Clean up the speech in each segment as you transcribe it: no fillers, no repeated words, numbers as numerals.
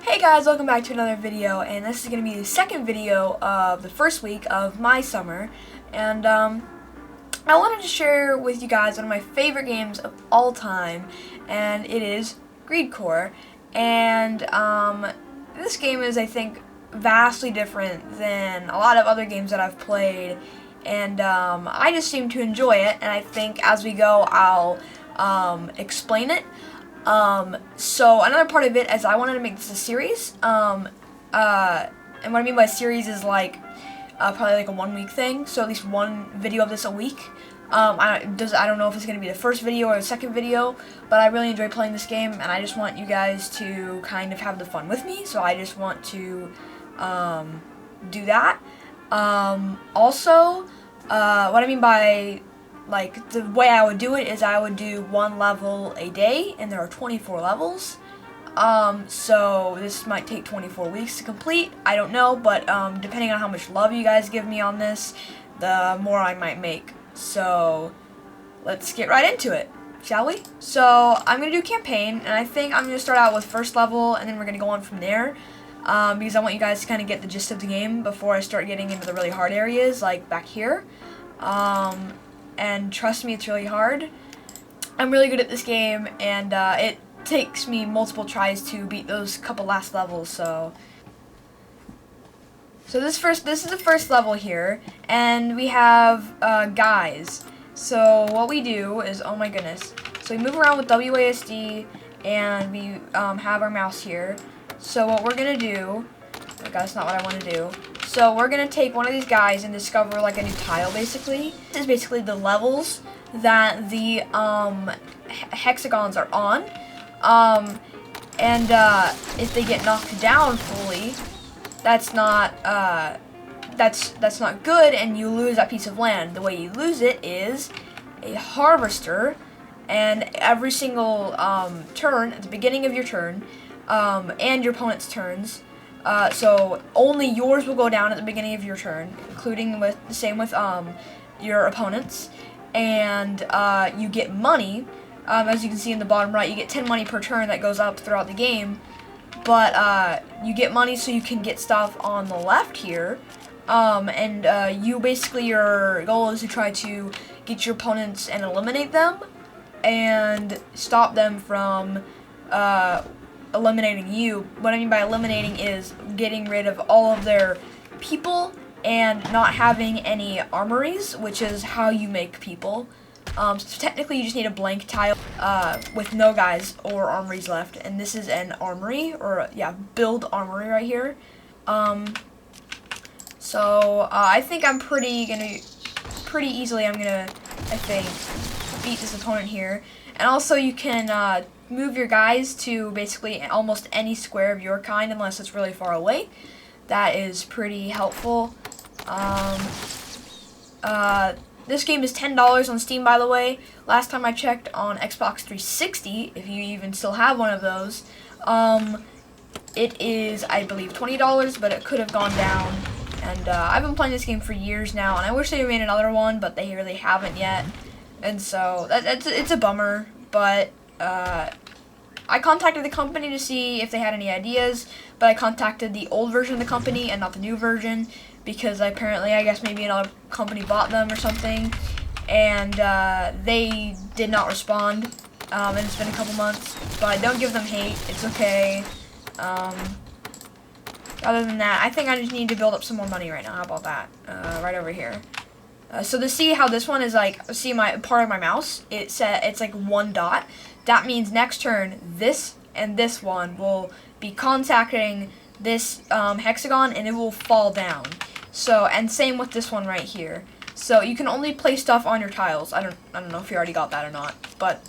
Hey guys, welcome back to another video, and this is going to be the second video of the first week of my summer, and I wanted to share with you guys one of my favorite games of all time, and it is Corp. And this game is, I think, vastly different than a lot of other games that I've played, and I just seem to enjoy it, and I think as we go I'll explain it. So another part of it is I wanted to make this a series, and what I mean by series is like, probably like a 1 week thing, so at least one video of this a week. I don't know if it's going to be the first video or the second video, but I really enjoy playing this game, and I just want you guys to kind of have the fun with me, so I just want to, do that. Also, what I mean by like, the way I would do it is I would do one level a day, and there are 24 levels. So this might take 24 weeks to complete. I don't know, but depending on how much love you guys give me on this, the more I might make. So let's get right into it, shall we? So I'm going to do campaign, and I think I'm going to start out with first level, and then we're going to go on from there. Because I want you guys to kind of get the gist of the game before I start getting into the really hard areas, like back here. And trust me, it's really hard. I'm really good at this game, and it takes me multiple tries to beat those couple last levels. So this is the first level here, and we have guys. So what we do is, oh my goodness. So we move around with WASD, and we have our mouse here. So what we're gonna do, oh god, that's not what I want to do. So we're going to take one of these guys and discover like a new tile, basically. This is basically the levels that the hexagons are on. If they get knocked down fully, that's not good, and you lose that piece of land. The way you lose it is a harvester, and every single turn, at the beginning of your turn, and your opponent's turns, so only yours will go down at the beginning of your turn, including with the same with your opponents, and you get money. As you can see in the bottom right, you get 10 money per turn that goes up throughout the game. But you get money so you can get stuff on the left here, you basically, your goal is to try to get your opponents and eliminate them, and stop them from eliminating you. What I mean by eliminating is getting rid of all of their people and not having any armories, which is how you make people. So technically you just need a blank tile with no guys or armories left, and this is an armory, or yeah, build armory right here. I think I'm pretty easily, I think, beat this opponent here. And also you can move your guys to basically almost any square of your kind, unless it's really far away. That is pretty helpful. This game is $10 on Steam, by the way. Last time I checked on Xbox 360, if you even still have one of those, it is, I believe, $20, but it could have gone down. And I've been playing this game for years now, and I wish they made another one, but they really haven't yet. And so it's a bummer, but I contacted the company to see if they had any ideas, but I contacted the old version of the company and not the new version, because apparently, I guess maybe another company bought them or something, and they did not respond, and it's been a couple months, but don't give them hate, it's okay. Other than that, I think I just need to build up some more money right now. How about that? Right over here. So to see how this one is like, see my part of my mouse, it's like one dot. That means next turn, this and this one will be contacting this hexagon, and it will fall down. So, and same with this one right here. So you can only place stuff on your tiles. I don't know if you already got that or not, but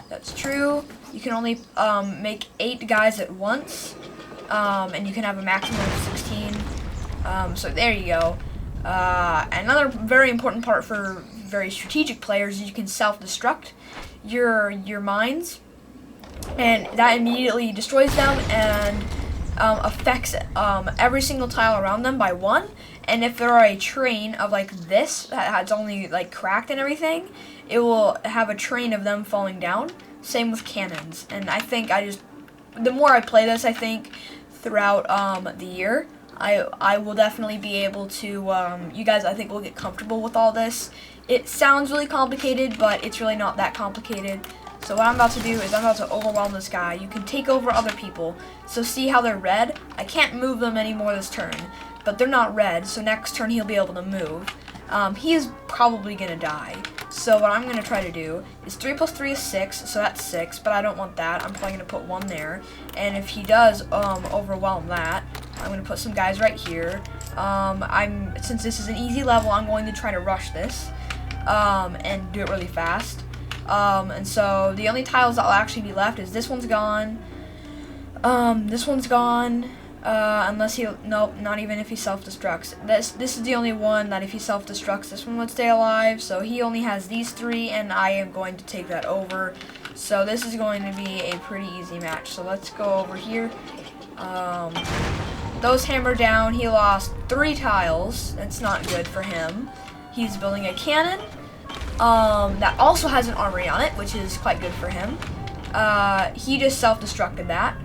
that's true. You can only make 8 guys at once, and you can have a maximum of 16. So there you go. Another very important part for very strategic players is you can self-destruct your mines, and that immediately destroys them and affects every single tile around them by 1. And if there are a train of like this that has only like cracked and everything, it will have a train of them falling down. Same with cannons, and I think I just the more I play this, I think throughout the year, I will definitely be able to. You guys, I think, will get comfortable with all this. It sounds really complicated, but it's really not that complicated. So what I'm about to do is I'm about to overwhelm this guy. You can take over other people. So see how they're red? I can't move them anymore this turn, but they're not red. So next turn he'll be able to move. He is probably gonna die. So what I'm gonna try to do is 3 plus 3 is 6, so that's 6. But I don't want that. I'm probably gonna put 1 there. And if he does overwhelm that, I'm gonna put some guys right here. Since this is an easy level, I'm going to try to rush this and do it really fast. And so the only tiles that will actually be left is this one's gone. This one's gone. Unless nope, not even if he self-destructs. This is the only one that if he self-destructs, this one would stay alive. So he only has these 3, and I am going to take that over. So this is going to be a pretty easy match. So let's go over here. Those hammer down. He lost 3 tiles. That's not good for him. He's building a cannon. That also has an armory on it, which is quite good for him. He just self-destructed that.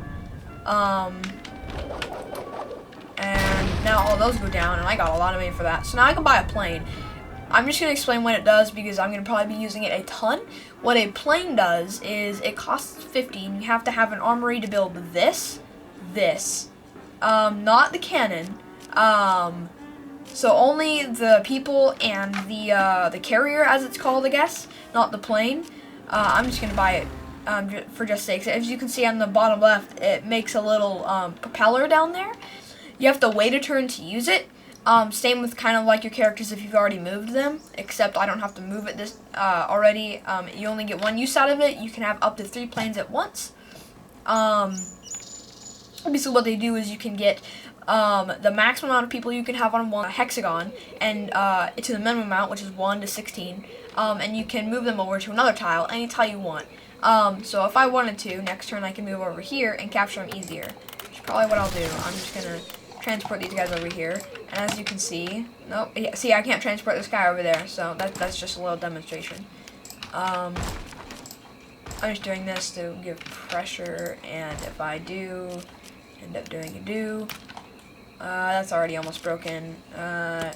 And now all those go down, and I got a lot of money for that. So now I can buy a plane. I'm just going to explain what it does because I'm going to probably be using it a ton. What a plane does is it costs 50, and you have to have an armory to build this. Not the cannon. So only the people and the carrier, as it's called, I guess, not the plane. I'm just gonna buy it for just sakes. As you can see on the bottom left, it makes a little propeller down there. You have to wait a turn to use it. Same with kind of like your characters if you've already moved them, except I don't have to move it this already. You only get 1 use out of it. You can have up to 3 planes at once. Basically what they do is you can get the maximum amount of people you can have on one hexagon, and to the minimum amount, which is 1 to 16, and you can move them over to another tile, any tile you want. So if I wanted to, next turn I can move over here and capture them easier, which is probably what I'll do. I'm just going to transport these guys over here, and as you can see, nope, yeah, see, I can't transport this guy over there, so that's just a little demonstration. I'm just doing this to give pressure, and if I do end up doing a do, that's already almost broken.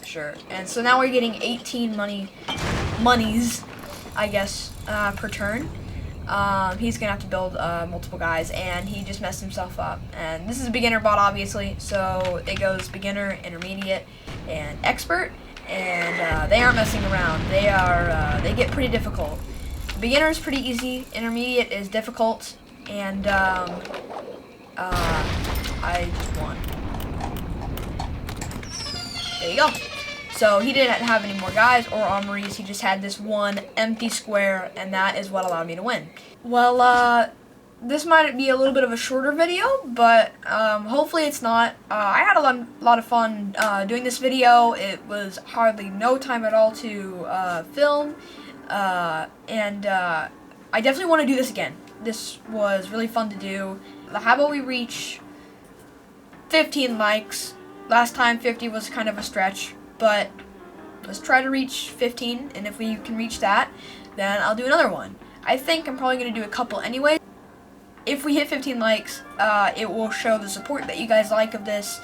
Sure. And so now we're getting 18 monies, I guess, per turn. He's gonna have to build multiple guys, and he just messed himself up. And this is a beginner bot, obviously, so it goes beginner, intermediate, and expert. And they aren't messing around. They get pretty difficult. Beginner is pretty easy. Intermediate is difficult, and I just won. There you go. So he didn't have any more guys or armories. He just had this one empty square, and that is what allowed me to win. Well, this might be a little bit of a shorter video, but hopefully it's not. I had a lot of fun doing this video. It was hardly no time at all to film, and I definitely want to do this again. This was really fun to do. How about we reach 15 likes? Last time 50 was kind of a stretch, but let's try to reach 15, and if we can reach that, then I'll do another one. I think I'm probably going to do a couple anyway. If we hit 15 likes, it will show the support that you guys like of this,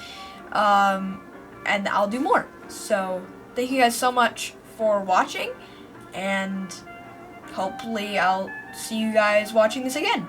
and I'll do more. So thank you guys so much for watching, and hopefully I'll see you guys watching this again.